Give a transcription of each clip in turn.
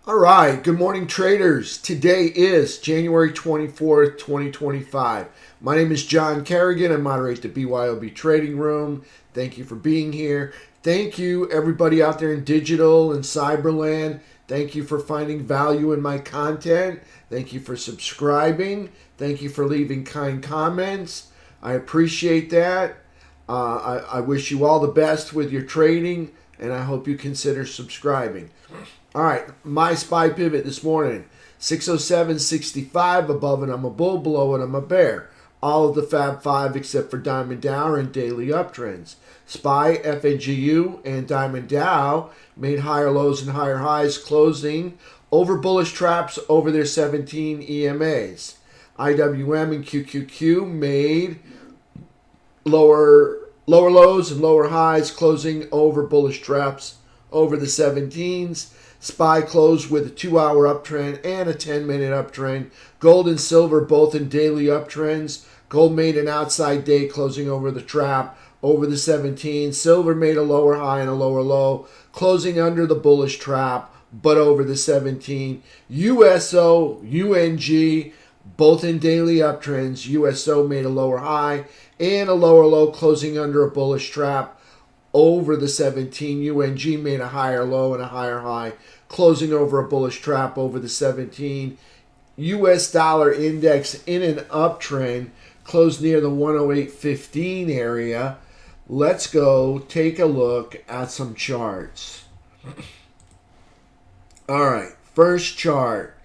All right, good morning, traders. Today is January 24th, 2025. My name is John Kerrigan. I moderate the BYOB Trading Room. Thank you for being here. Thank you, everybody out there in digital and cyberland. Thank you for finding value in my content. Thank you for subscribing. Thank you for leaving kind comments. I appreciate that. I wish you all the best with your trading, and I hope you consider subscribing. All right, my SPY pivot this morning, 607.65. Above it, I'm a bull. Below it, I'm a bear. All of the Fab Five except for Diamond Dow are in daily uptrends. SPY, FNGU, and Diamond Dow made higher lows and higher highs, closing over bullish traps over their 17 EMAs. IWM and QQQ made lower lows and lower highs, closing over bullish traps over the 17s. SPY closed with a 2-hour uptrend and a 10-minute uptrend. Gold and silver both in daily uptrends. Gold made an outside day, closing over the trap over the 17. Silver made a lower high and a lower low, closing under the bullish trap, but over the 17. USO, UNG, both in daily uptrends. USO made a lower high and a lower low, closing under a bullish trap over the 17. UNG made a higher low and a higher high, closing over a bullish trap over the 17. US dollar index in an uptrend, closed near the 108.15 area. Let's go take a look at some charts. All right, first chart.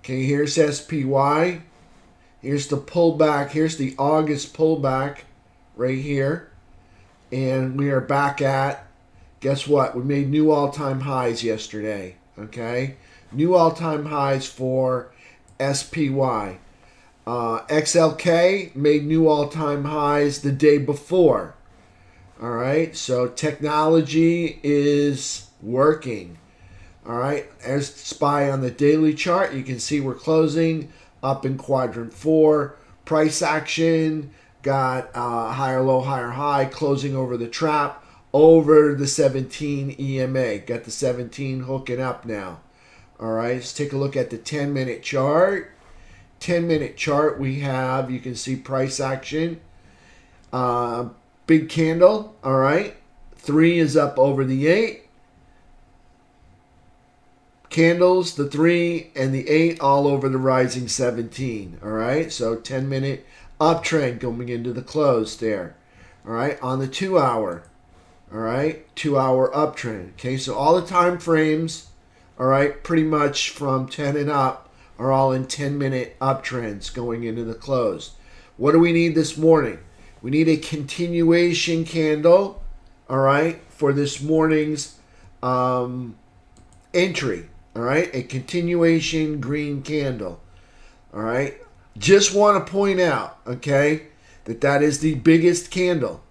Okay, here's SPY. Here's the pullback. Here's the August pullback right here. And we are back at, guess what? We made new all-time highs yesterday, okay? New all-time highs for SPY. XLK made new all-time highs the day before, all right? So technology is working, all right? As SPY on the daily chart, you can see we're closing up in quadrant 4. Price action got higher low, higher high, closing over the trap over the 17 EMA. Got the 17 hooking up now. All right, let's take a look at the 10-minute chart. 10-minute chart, we have, you can see price action. Big candle, all right. 3 is up over the 8. Candles, the 3 and the 8 all over the rising 17. All right, so 10-minute uptrend going into the close there. All right, on the 2-hour. All right, 2-hour uptrend. Okay, so all the time frames, all right, pretty much from 10 and up are all in 10-minute uptrends going into the close. What do we need this morning? We need a continuation candle, all right, for this morning's entry. All right, a continuation green candle. All right, just want to point out, okay, that is the biggest candle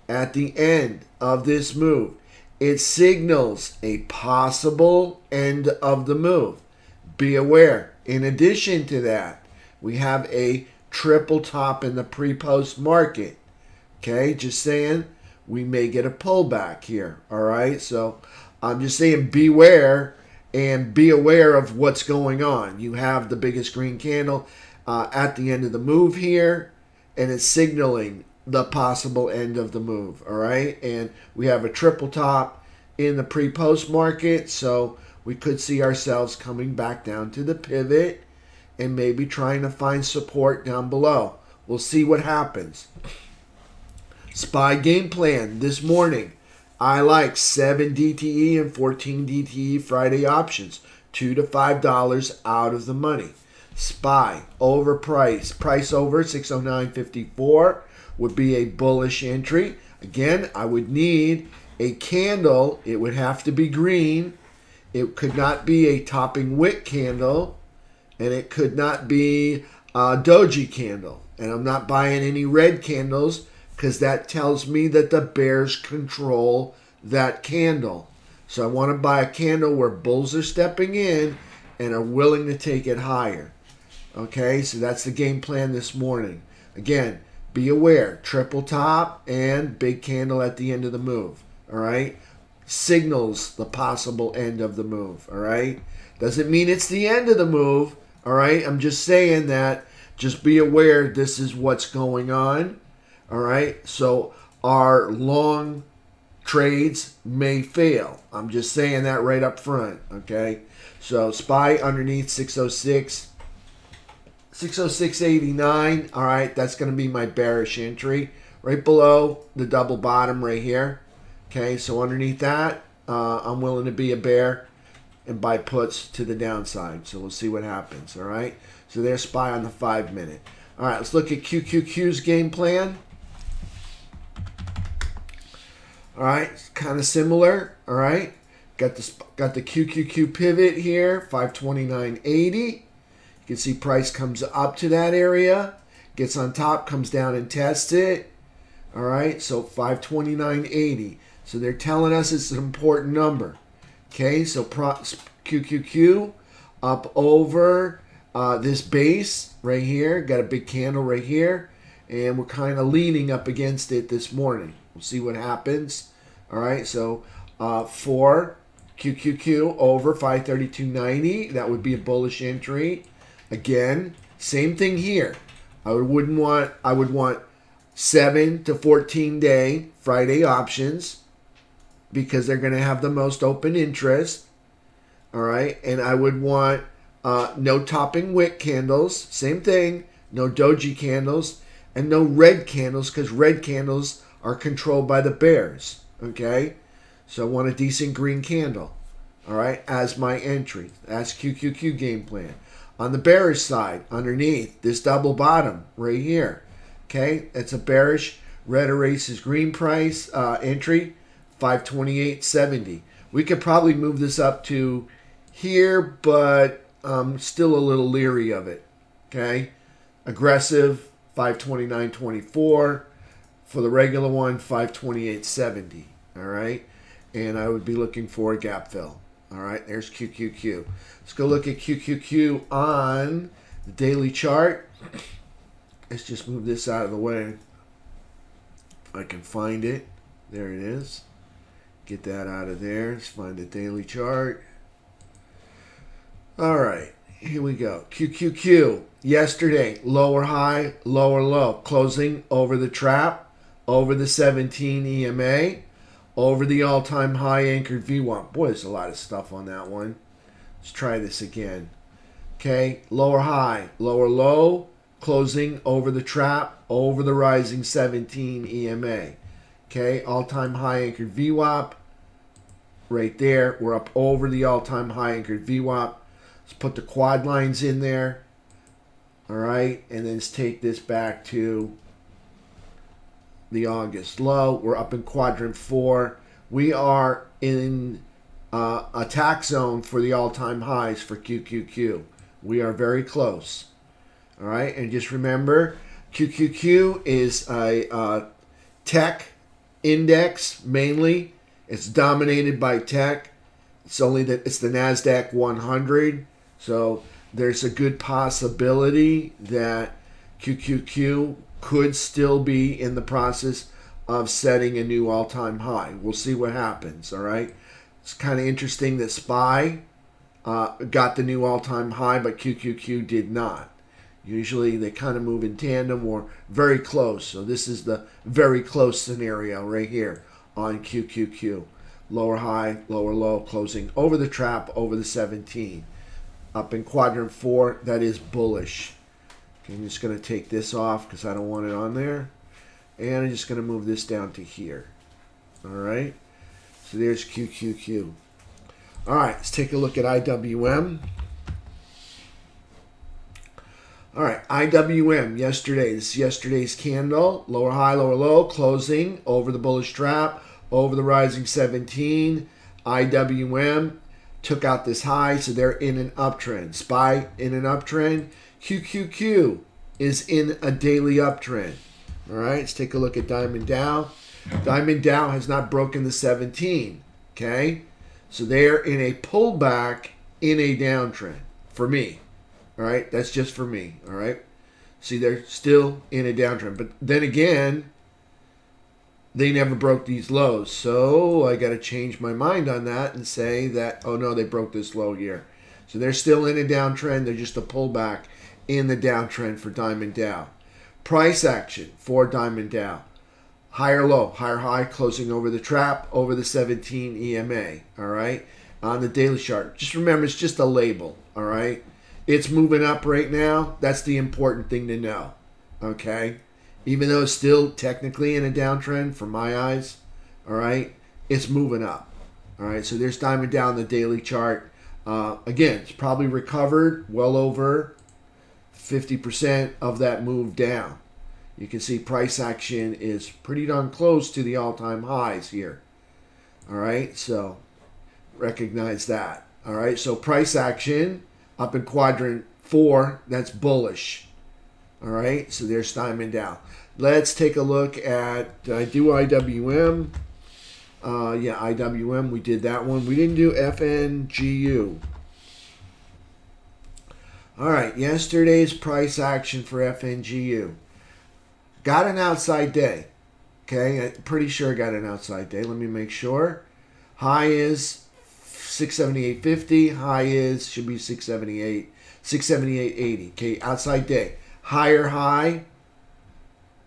at the end of this move. It signals a possible end of the move. Be aware. In addition to that, we have a triple top in the pre-post market. Okay, just saying, we may get a pullback here. All right, so I'm just saying beware and be aware of what's going on. You have the biggest green candle at the end of the move here, and it's signaling the possible end of the move. All right, and we have a triple top in the pre-post market, so we could see ourselves coming back down to the pivot and maybe trying to find support down below. We'll see what happens. SPY game plan this morning. I like 7 DTE and 14 DTE Friday options, $2 to $5 out of the money. SPY overpriced, price over 609.54 would be a bullish entry. Again, I would need a candle. It would have to be green. It could not be a topping wick candle, and it could not be a doji candle. And I'm not buying any red candles because that tells me that the bears control that candle. So I want to buy a candle where bulls are stepping in and are willing to take it higher. Okay, so that's the game plan this morning. Again, be aware, triple top and big candle at the end of the move. All right, signals the possible end of the move, all right? Doesn't mean it's the end of the move, all right? I'm just saying that. Just be aware this is what's going on, all right? So our long trades may fail. I'm just saying that right up front, okay? So SPY underneath 606, 606.89, all right? That's going to be my bearish entry right below the double bottom right here, okay? So underneath that, I'm willing to be a bear and buy puts to the downside. So we'll see what happens, all right? So there's SPY on the 5 minute. All right, let's look at QQQ's game plan. All right, it's kind of similar, all right? Got the QQQ pivot here, 529.80. You can see price comes up to that area, gets on top, comes down and tests it. All right, so 529.80. So they're telling us it's an important number. Okay, so QQQ up over this base right here. Got a big candle right here. And we're kind of leaning up against it this morning. We'll see what happens. All right, so for QQQ over 532.90, that would be a bullish entry. Again, same thing here. I would want 7 to 14 day Friday options because they're going to have the most open interest. All right, and I would want no topping wick candles. Same thing. No doji candles and no red candles because red candles are controlled by the bears. Okay, so I want a decent green candle. All right, as my entry. That's QQQ game plan. On the bearish side, underneath this double bottom right here. Okay, it's a bearish red erases green price entry, 528.70. We could probably move this up to here, but I'm still a little leery of it. Okay, aggressive 529.24. For the regular one, 528.70. All right, and I would be looking for a gap fill. All right, there's QQQ. Let's go look at QQQ on the daily chart. Let's just move this out of the way. If I can find it. There it is. Get that out of there. Let's find the daily chart. All right, here we go. QQQ. Yesterday, lower high, lower low. Closing over the trap, over the 17 EMA, over the all-time high anchored VWAP. Boy, there's a lot of stuff on that one. Let's try this again. Okay, lower high, lower low, closing over the trap, over the rising 17 EMA. Okay, all-time high anchored VWAP. Right there, we're up over the all-time high anchored VWAP. Let's put the quad lines in there. All right, and then let's take this back to the August low. We're up in quadrant 4. We are in attack zone for the all-time highs for QQQ. We are very close. All right, and just remember, QQQ is a tech index mainly. It's dominated by tech. It's the NASDAQ 100. So there's a good possibility that QQQ could still be in the process of setting a new all-time high. We'll see what happens, all right? It's kind of interesting that SPY got the new all-time high, but QQQ did not. Usually they kind of move in tandem or very close. So this is the very close scenario right here on QQQ. Lower high, lower low, closing over the trap, over the 17. Up in quadrant 4, that is bullish. Okay, I'm just going to take this off because I don't want it on there. And I'm just going to move this down to here. All right. So there's QQQ. All right, let's take a look at IWM. All right, IWM yesterday. This is yesterday's candle. Lower high, lower low, closing over the bullish trap, over the rising 17. IWM took out this high, so they're in an uptrend. SPY in an uptrend. QQQ is in a daily uptrend. All right, let's take a look at Diamond Dow. Diamond Dow has not broken the 17. Okay, so they're in a pullback in a downtrend for me. All right, that's just for me. All right, see, they're still in a downtrend, but then again, they never broke these lows. So I got to change my mind on that and say that, oh no, they broke this low here. So they're still in a downtrend. They're just a pullback in the downtrend for Diamond Dow. Price action for Diamond Dow. Higher low, higher high, closing over the trap, over the 17 EMA, all right, on the daily chart. Just remember, it's just a label, all right? It's moving up right now. That's the important thing to know, okay? Even though it's still technically in a downtrend from my eyes, all right, it's moving up, all right? So there's Diamond Dow on the daily chart. Again, it's probably recovered well over 50% of that move down. You can see price action is pretty darn close to the all-time highs here. All right, so recognize that. All right, so price action up in quadrant 4, that's bullish. All right, so there's Diamond Dow. Let's take a look at, did I do IWM? Yeah, IWM, we did that one. We didn't do FNGU. All right, yesterday's price action for FNGU. Got an outside day. Okay, I'm pretty sure I got an outside day. Let me make sure. High is 678.50. High is, should be 678. 678.80. Okay, outside day. Higher high,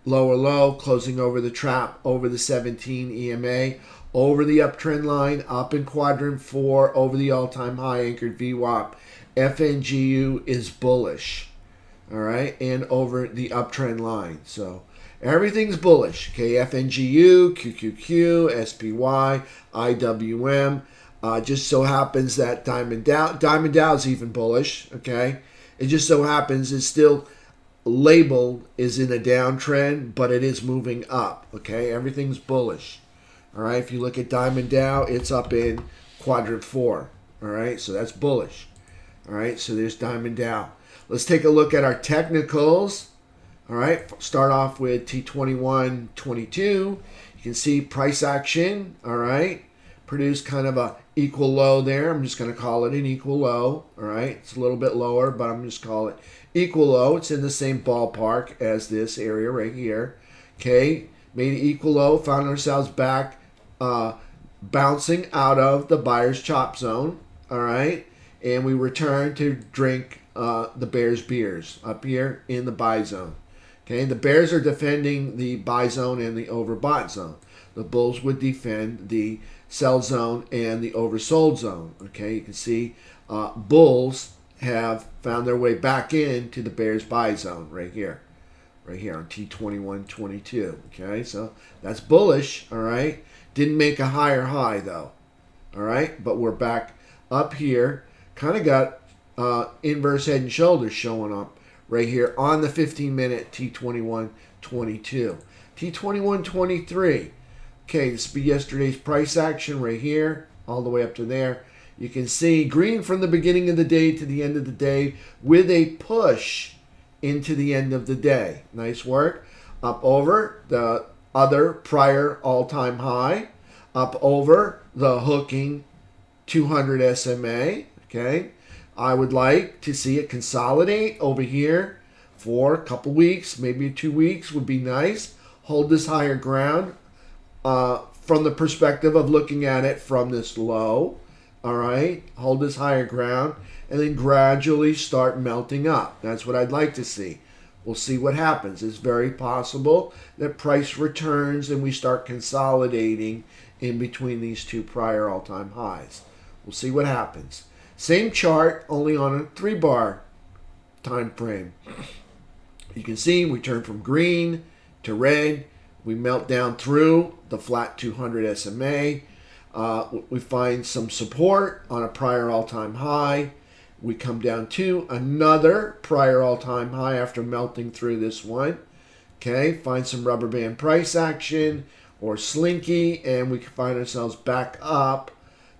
lower low, closing over the trap, over the 17 EMA, over the uptrend line, up in quadrant 4, over the all-time high anchored VWAP. FNGU is bullish. All right, and over the uptrend line. So everything's bullish. Okay, FNGU, QQQ, SPY, IWM. Just so happens that Diamond Dow is even bullish. Okay, it just so happens it's still labeled is in a downtrend, but it is moving up. Okay, everything's bullish. All right, if you look at Diamond Dow, it's up in quadrant 4. All right, so that's bullish. All right, so there's Diamond Dow. Let's take a look at our technicals. All right, start off with T21.22. You can see price action, all right, produced kind of a equal low there. I'm just going to call it an equal low, all right. It's a little bit lower, but I'm just call it equal low. It's in the same ballpark as this area right here. Okay, made an equal low, found ourselves back bouncing out of the buyer's chop zone, all right, and we returned to drink the bears' beers up here in the buy zone. Okay, the bears are defending the buy zone and the overbought zone. The bulls would defend the sell zone and the oversold zone. Okay, you can see bulls have found their way back into the bears' buy zone right here on T21.22. Okay, so that's bullish. All right, didn't make a higher high though. All right, but we're back up here. Kind of got inverse head and shoulders showing up right here on the 15-minute T21.22. T21.23. Okay, this will be yesterday's price action right here, all the way up to there. You can see green from the beginning of the day to the end of the day with a push into the end of the day. Nice work. Up over the other prior all-time high. Up over the hooking 200 SMA. Okay, I would like to see it consolidate over here for a couple weeks, maybe 2 weeks would be nice. Hold this higher ground from the perspective of looking at it from this low. All right, hold this higher ground and then gradually start melting up. That's what I'd like to see. We'll see what happens. It's very possible that price returns and we start consolidating in between these two prior all-time highs. We'll see what happens. Same chart, only on a 3-bar time frame. You can see we turn from green to red. We melt down through the flat 200 SMA. We find some support on a prior all-time high. We come down to another prior all-time high after melting through this one. Okay, find some rubber band price action or slinky, and we can find ourselves back up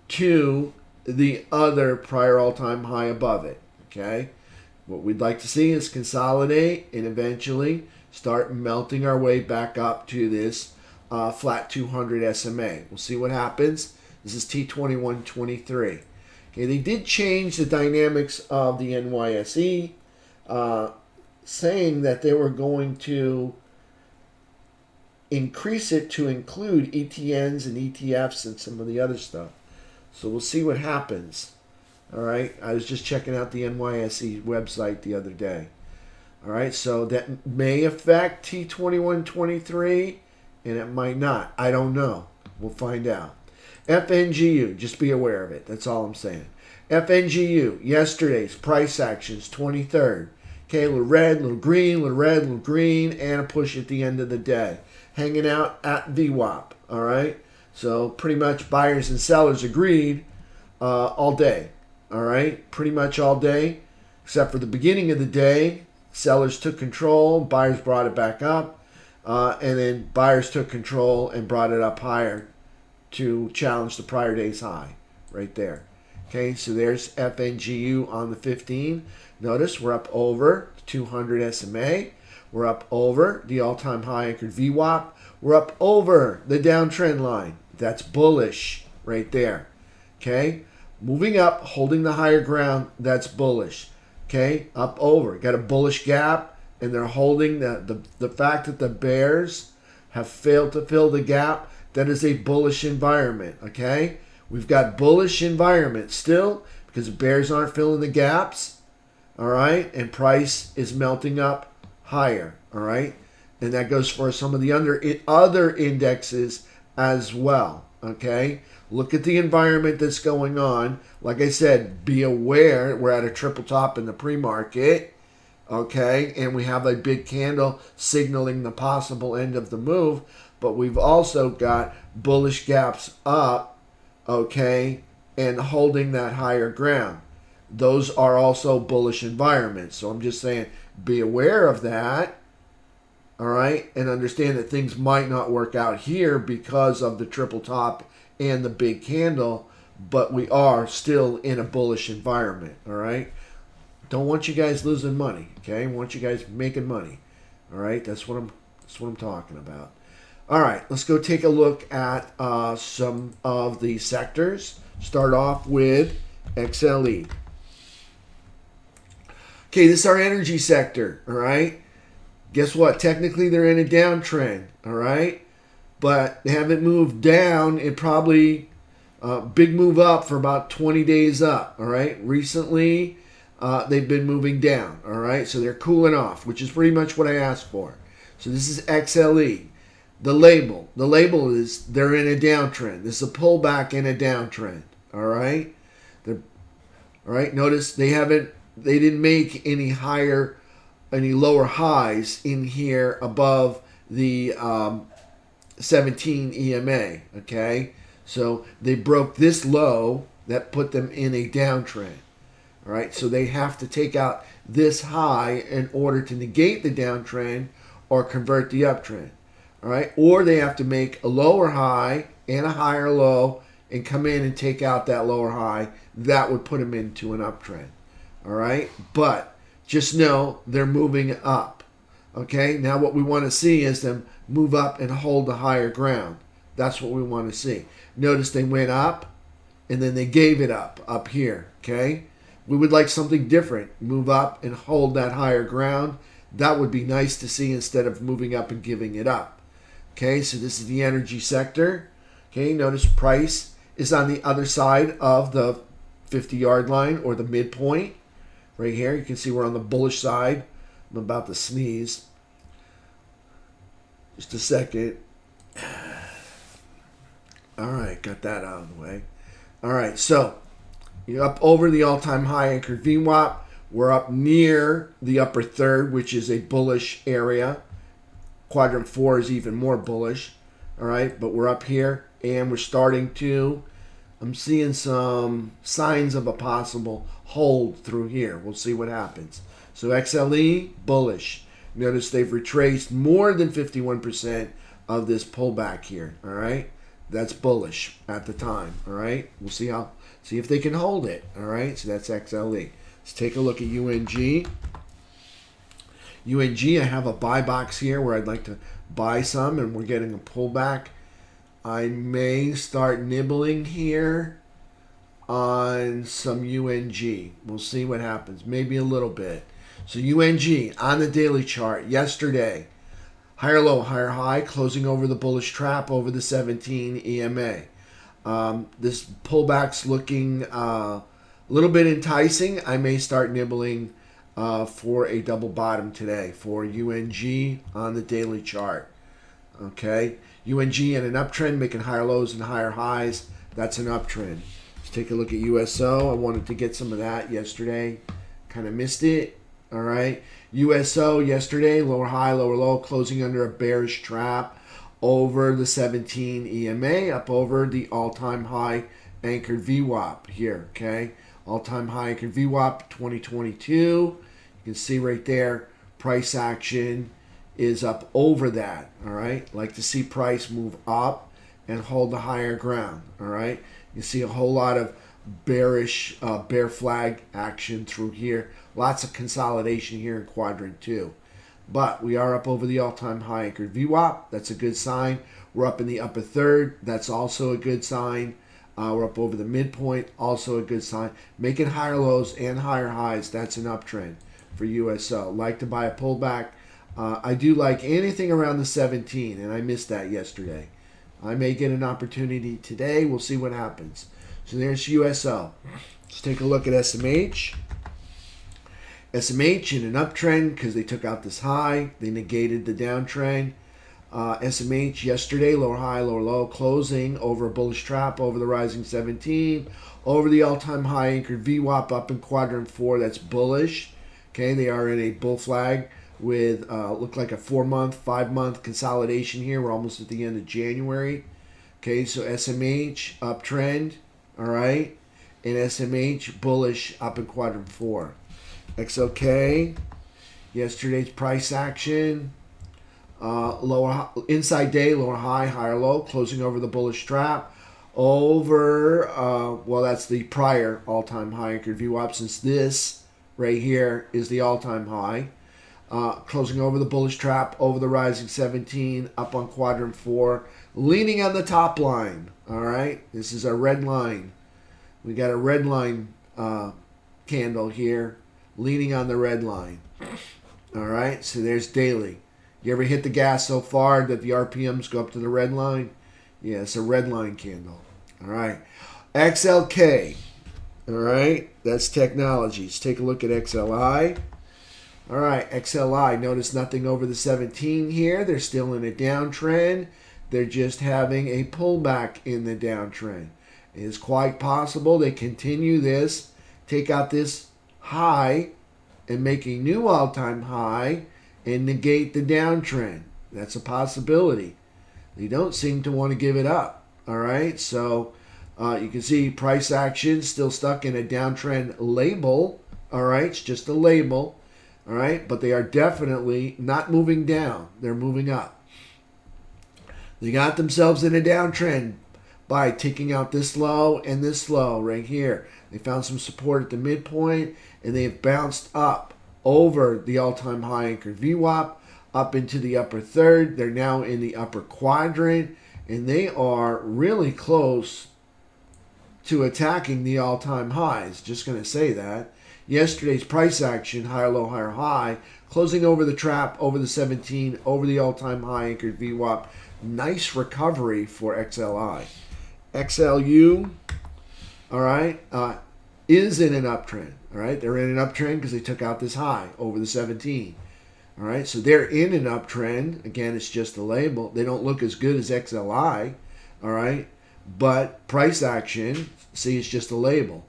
to the other prior all-time high above it. Okay, what we'd like to see is consolidate and eventually start melting our way back up to this flat 200 SMA. We'll see what happens. This is T21.23. Okay, they did change the dynamics of the NYSE, saying that they were going to increase it to include ETNs and ETFs and some of the other stuff. So we'll see what happens. All right. I was just checking out the NYSE website the other day. All right. So that may affect T2123 and it might not. I don't know. We'll find out. FNGU, just be aware of it. That's all I'm saying. FNGU, yesterday's price actions, 23rd. Okay, a little red, a little green, a little red, a little green, and a push at the end of the day. Hanging out at VWAP, all right? So pretty much buyers and sellers agreed all day, all right? Pretty much all day, except for the beginning of the day. Sellers took control, buyers brought it back up, and then buyers took control and brought it up higher to challenge the prior day's high right there. Okay, so there's FNGU on the 15. Notice we're up over 200 SMA. We're up over the all-time high anchored VWAP. We're up over the downtrend line. That's bullish right there. Okay, moving up, holding the higher ground. That's bullish. Okay, up over. Got a bullish gap, and they're holding the fact that the bears have failed to fill the gap. That is a bullish environment, okay? We've got bullish environment still because the bears aren't filling the gaps, all right? And price is melting up higher, all right? And that goes for some of the other indexes as well, okay? Look at the environment that's going on. Like I said, be aware we're at a triple top in the pre-market, okay? And we have a big candle signaling the possible end of the move. But we've also got bullish gaps up, okay, and holding that higher ground. Those are also bullish environments. So I'm just saying, be aware of that, all right, and understand that things might not work out here because of the triple top and the big candle, but we are still in a bullish environment, all right? Don't want you guys losing money, okay? I want you guys making money, all right? That's what I'm talking about. All right, let's go take a look at some of the sectors. Start off with XLE. Okay, this is our energy sector, all right? Guess what? Technically, they're in a downtrend, all right? But they haven't moved down. It probably big move up for about 20 days up, all right? Recently, they've been moving down, all right? So they're cooling off, which is pretty much what I asked for. So this is XLE. The label is they're in a downtrend. This is a pullback in a downtrend. All right. All right. Notice they didn't make any lower highs in here above the 17 EMA. Okay. So they broke this low that put them in a downtrend. All right. So they have to take out this high in order to negate the downtrend or convert the uptrend. All right, or they have to make a lower high and a higher low and come in and take out that lower high. That would put them into an uptrend. All right, but just know they're moving up. Okay, now what we want to see is them move up and hold the higher ground. That's what we want to see. Notice they went up and then they gave it up here. Okay, we would like something different. Move up and hold that higher ground. That would be nice to see instead of moving up and giving it up. Okay, so this is the energy sector. Okay, notice price is on the other side of the 50-yard line or the midpoint. Right here, you can see we're on the bullish side. I'm about to sneeze. Just a second. All right, got that out of the way. All right, so you're up over the all-time high anchored VWAP. We're up near the upper third, which is a bullish area. Quadrant 4 is even more bullish, all right? But we're up here, and we're starting to, I'm seeing some signs of a possible hold through here. We'll see what happens. So XLE, bullish. Notice they've retraced more than 51% of this pullback here, all right? That's bullish at the time, all right? We'll see if they can hold it, all right? So that's XLE. Let's take a look at UNG. UNG, I have a buy box here where I'd like to buy some, and we're getting a pullback. I may start nibbling here on some UNG. We'll see what happens. Maybe a little bit. So UNG on the daily chart yesterday, higher low, higher high, closing over the bullish trap over the 17 EMA. This pullback's looking a little bit enticing. I may start nibbling for a double bottom today for UNG on the daily chart. Okay, UNG in an uptrend, making higher lows and higher highs. That's an uptrend. Let's take a look at USO. I wanted to get some of that yesterday. Kind of missed it. All right. USO yesterday, lower high, lower low, closing under a bearish trap over the 17 EMA, up over the all-time high anchored VWAP here. Okay. All-time high anchored VWAP 2022. You can see right there, price action is up over that. All right. Like to see price move up and hold the higher ground. All right. You see a whole lot of bearish bear flag action through here. Lots of consolidation here in quadrant 2. But we are up over the all-time high anchored VWAP. That's a good sign. We're up in the upper third. That's also a good sign. We're up over the midpoint. Also a good sign. Making higher lows and higher highs. That's an uptrend for USO. Like to buy a pullback. I do like anything around the 17, and I missed that yesterday. I may get an opportunity today. We'll see what happens. So there's USO. Let's take a look at SMH. SMH in an uptrend because they took out this high. They negated the downtrend. SMH yesterday, lower high, lower low, closing over a bullish trap over the rising 17, over the all-time high anchored VWAP up in quadrant 4. That's bullish. Okay, they are in a bull flag with look like a 4-month, 5-month consolidation here. We're almost at the end of January. Okay, so SMH uptrend. All right, and SMH bullish up in quadrant 4. XLK, yesterday's price action, lower inside day, lower high, higher low, closing over the bullish trap over, well, that's the prior all-time high anchored VWAP, since this right here is the all-time high. Closing over the bullish trap over the rising 17, up on quadrant 4, leaning on the top line. All right, this is a red line. We got a red line candle here, leaning on the red line. All right, so there's daily. You ever hit the gas so far that the RPMs go up to the red line? Yeah, it's a red line candle. All right, XLK. All right, that's technologies. Take a look at XLI. All right, XLI. Notice nothing over the 17 here. They're still in a downtrend. They're just having a pullback in the downtrend. It is quite possible they continue this, take out this high, and make a new all-time high and negate the downtrend. That's a possibility. They don't seem to want to give it up. All right, so you can see price action still stuck in a downtrend label. All right, it's just a label. All right, but they are definitely not moving down. They're moving up. They got themselves in a downtrend by taking out this low and this low right here. They found some support at the midpoint, and they have bounced up over the all-time high anchored VWAP, up into the upper third. They're now in the upper quadrant, and they are really close to attacking the all-time highs. Just going to say that. Yesterday's price action, higher low, higher high, closing over the trap, over the 17, over the all-time high anchored VWAP. Nice recovery for XLI. XLU, all right, is in an uptrend. All right, they're in an uptrend because they took out this high over the 17. All right, so they're in an uptrend. Again, it's just a label. They don't look as good as XLI. All right, but price action, see, it's just a label.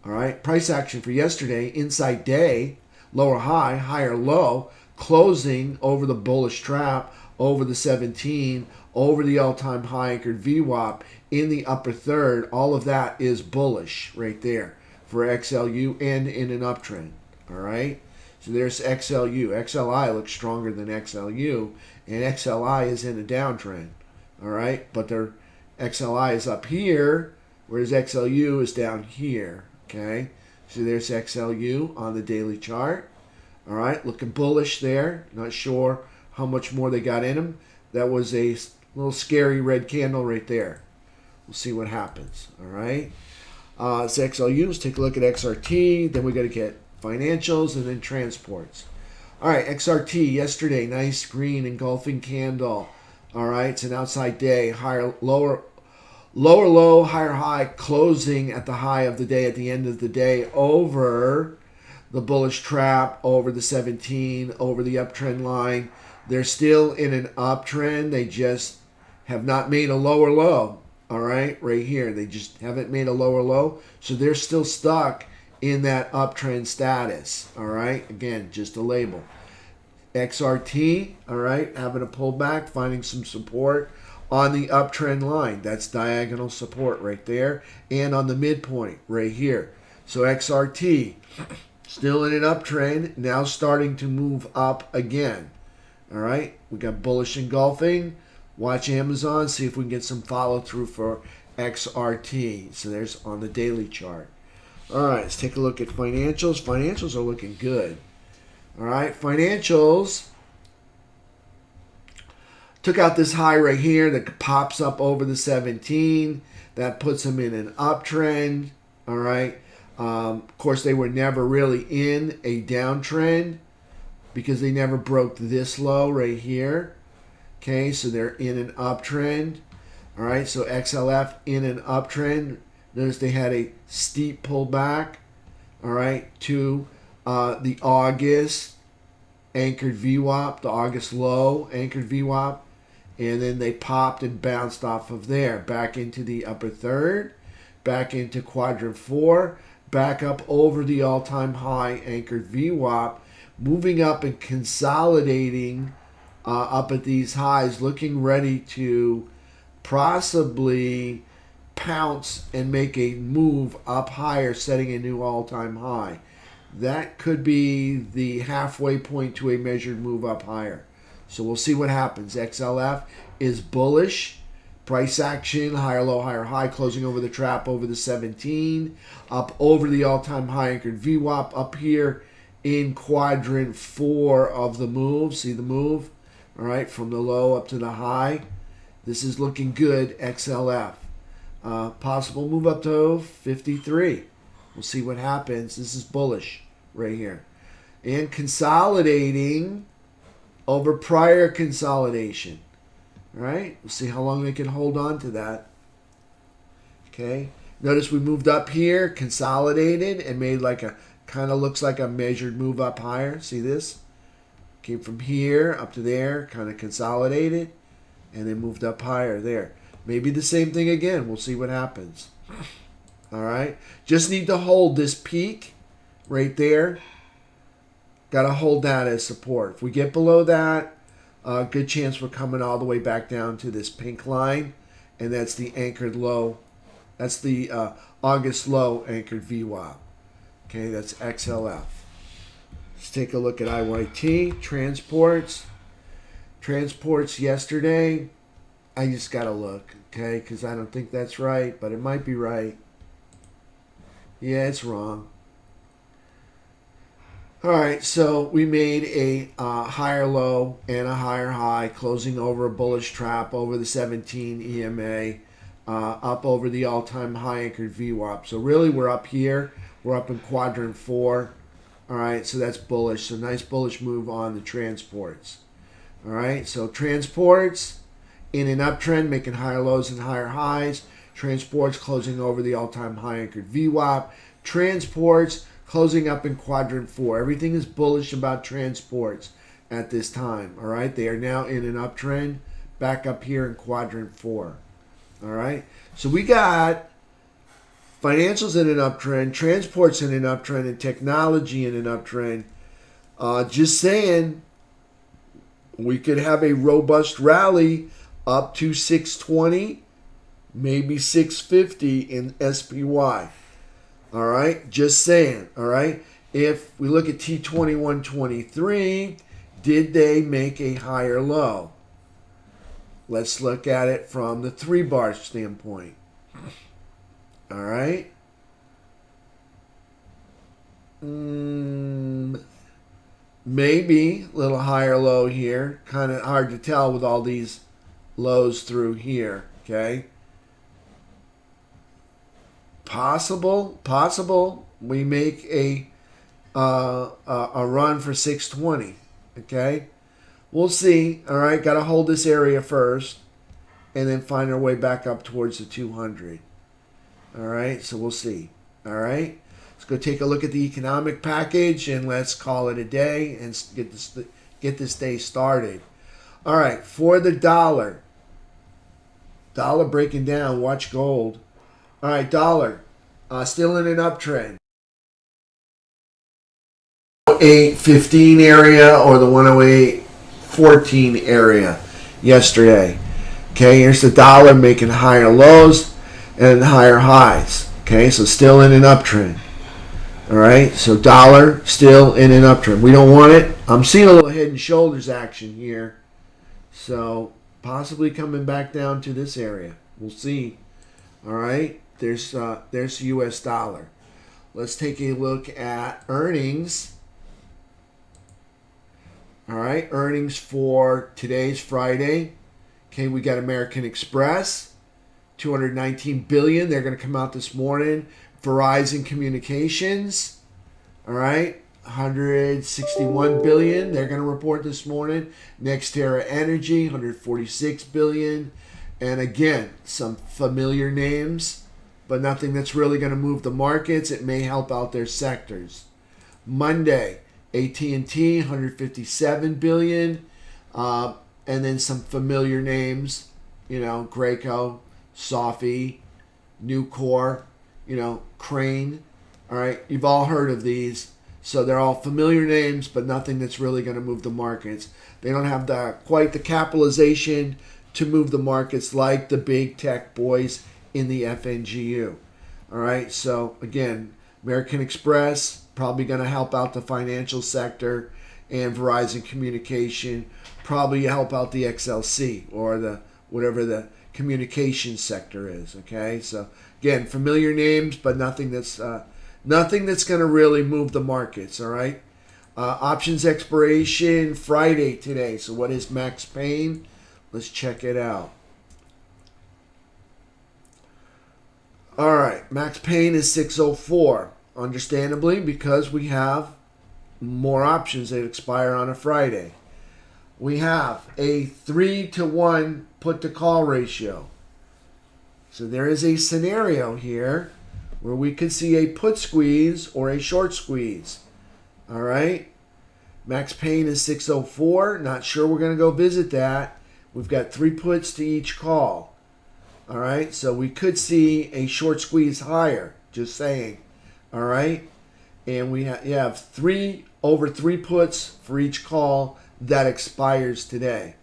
All right, price action for yesterday, inside day, lower high, higher low, closing over the bullish trap, over the 17, over the all-time high anchored VWAP in the upper third. All of that is bullish right there for XLU and in an uptrend. All right, so there's XLU. XLI looks stronger than XLU, and XLI is in a downtrend. All right, but their XLI is up here, whereas XLU is down here. Okay, so there's XLU on the daily chart. All right, looking bullish there. Not sure how much more they got in them. That was a little scary red candle right there. We'll see what happens. All right, it's XLU. Let's take a look at XRT. Then we got to get financials and then transports. All right, XRT yesterday, nice green engulfing candle. All right, it's an outside day, higher, lower low, higher high, closing at the high of the day at the end of the day over the bullish trap, over the 17, over the uptrend line. They're still in an uptrend. They just have not made a lower low. All right, right here. They just haven't made a lower low. So they're still stuck in that uptrend status. All right, again, just a label. XRT, all right, having a pullback, finding some support on the uptrend line. That's diagonal support right there. And on the midpoint right here. So XRT, still in an uptrend, now starting to move up again. All right, we got bullish engulfing. Watch Amazon, see if we can get some follow through for XRT. So there's on the daily chart. All right, let's take a look at financials. Financials are looking good. All right, financials took out this high right here that pops up over the 17. That puts them in an uptrend. All right. Of course, they were never really in a downtrend because they never broke this low right here. Okay, so they're in an uptrend. All right, so XLF in an uptrend. Notice they had a steep pullback. All right, to the August anchored VWAP, the August low anchored VWAP, and then they popped and bounced off of there, back into the upper third, back into quadrant 4, back up over the all-time high anchored VWAP, moving up and consolidating up at these highs, looking ready to possibly pounce and make a move up higher, setting a new all-time high. That could be the halfway point to a measured move up higher. So we'll see what happens. XLF is bullish. Price action, higher low, higher high, closing over the trap over the 17, up over the all-time high anchored VWAP, up here in quadrant 4 of the move. See the move? All right, from the low up to the high. This is looking good, XLF. Possible move up to 53. We'll see what happens. This is bullish right here. And consolidating over prior consolidation. All right? We'll see how long they can hold on to that. Okay? Notice we moved up here, consolidated, and made like a, kind of looks like a measured move up higher. See this? Came from here up to there, kind of consolidated, and then moved up higher there. Maybe the same thing again. We'll see what happens. All right. Just need to hold this peak right there. Got to hold that as support. If we get below that, good chance we're coming all the way back down to this pink line. And that's the anchored low. That's the August low anchored VWAP. Okay, that's XLF. Let's take a look at IYT. Transports. Transports yesterday. I just got to look, okay, because I don't think that's right, but it might be right. Yeah, it's wrong. All right, so we made a higher low and a higher high, closing over a bullish trap over the 17 EMA, up over the all-time high anchored VWAP. So really we're up here. We're up in quadrant 4. All right, so that's bullish. So nice bullish move on the transports. All right, so transports in an uptrend, making higher lows and higher highs. Transports closing over the all-time high anchored VWAP. Transports closing up in quadrant 4. Everything is bullish about transports at this time. All right, they are now in an uptrend, back up here in quadrant 4. All right, so we got financials in an uptrend, transports in an uptrend, and technology in an uptrend. Just saying, we could have a robust rally up to 620, maybe 650 in SPY. All right, just saying. All right, if we look at T2123, did they make a higher low? Let's look at it from the 3-bar standpoint. All right. Maybe a little higher low here. Kind of hard to tell with all these lows through here. Okay. Possible. We make a run for 620. Okay, we'll see. All right, got to hold this area first, and then find our way back up towards the 200. All right, so we'll see. All right, let's go take a look at the economic package, and let's call it a day and get this day started. All right, for the dollar breaking down. Watch gold. All right, dollar still in an uptrend. 108.15 area or the 108.14 area yesterday. Okay, here's the dollar making higher lows and higher highs. Okay, so still in an uptrend. All right, so dollar still in an uptrend. We don't want it. I'm seeing a little head and shoulders action here. So possibly coming back down to this area. We'll see. All right, there's the U.S. dollar. Let's take a look at earnings. All right, earnings for today's Friday. Okay, we got American Express, $219 billion. They're going to come out this morning. Verizon Communications, all right, $161 billion. They're going to report this morning. NextEra Energy, $146 billion. And again, some familiar names, but nothing that's really going to move the markets. It may help out their sectors. Monday, AT&T, $157 billion. And then some familiar names, Graco, Sophie, Nucor, Crane. All right, you've all heard of these. So they're all familiar names, but nothing that's really going to move the markets. They don't have quite the capitalization to move the markets like the big tech boys in the FNGU. All right, so again, American Express, probably going to help out the financial sector, and Verizon Communication probably help out the XLC or the whatever the communication sector is. Okay, so again, familiar names, but nothing that's going to really move the markets. All right, options expiration Friday today. So what is Max Pain? Let's check it out. All right, Max Pain is 604. Understandably, because we have more options that expire on a Friday. We have a 3-to-1 put-to-call ratio. So there is a scenario here where we could see a put squeeze or a short squeeze. All right. Max Pain is 604. Not sure we're going to go visit that. We've got 3 puts to each call. All right. So we could see a short squeeze higher. Just saying. All right, and you have 3 puts for each call that expires today.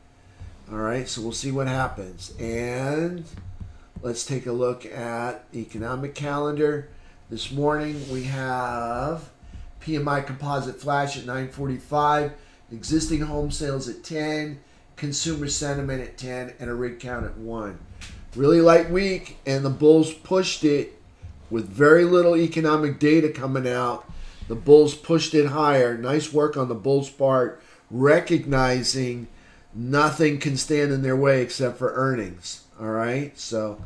All right, so we'll see what happens. And let's take a look at the economic calendar. This morning we have PMI composite flash at 9:45, existing home sales at 10, consumer sentiment at 10, and a rig count at 1. Really light week, and the bulls pushed it. With very little economic data coming out, the bulls pushed it higher. Nice work on the bulls' part, recognizing nothing can stand in their way except for earnings. All right, so,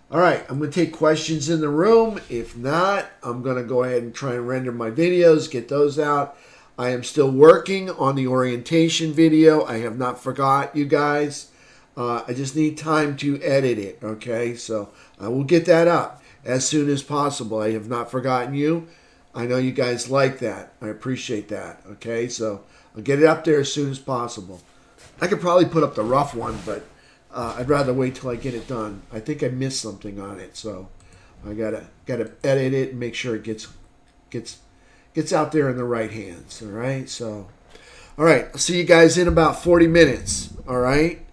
all right, I'm going to take questions in the room. If not, I'm going to go ahead and try and render my videos, get those out. I am still working on the orientation video. I have not forgot, you guys. I just need time to edit it, okay? So I will get that up as soon as possible. I have not forgotten you. I know you guys like that. I appreciate that. Okay, so I'll get it up there as soon as possible. I could probably put up the rough one, but I'd rather wait till I get it done. I think I missed something on it, so I gotta edit it and make sure it gets out there in the right hands. All right, so all right. I'll see you guys in about 40 minutes. All right,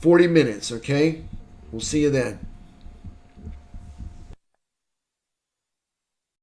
40 minutes. Okay, we'll see you then.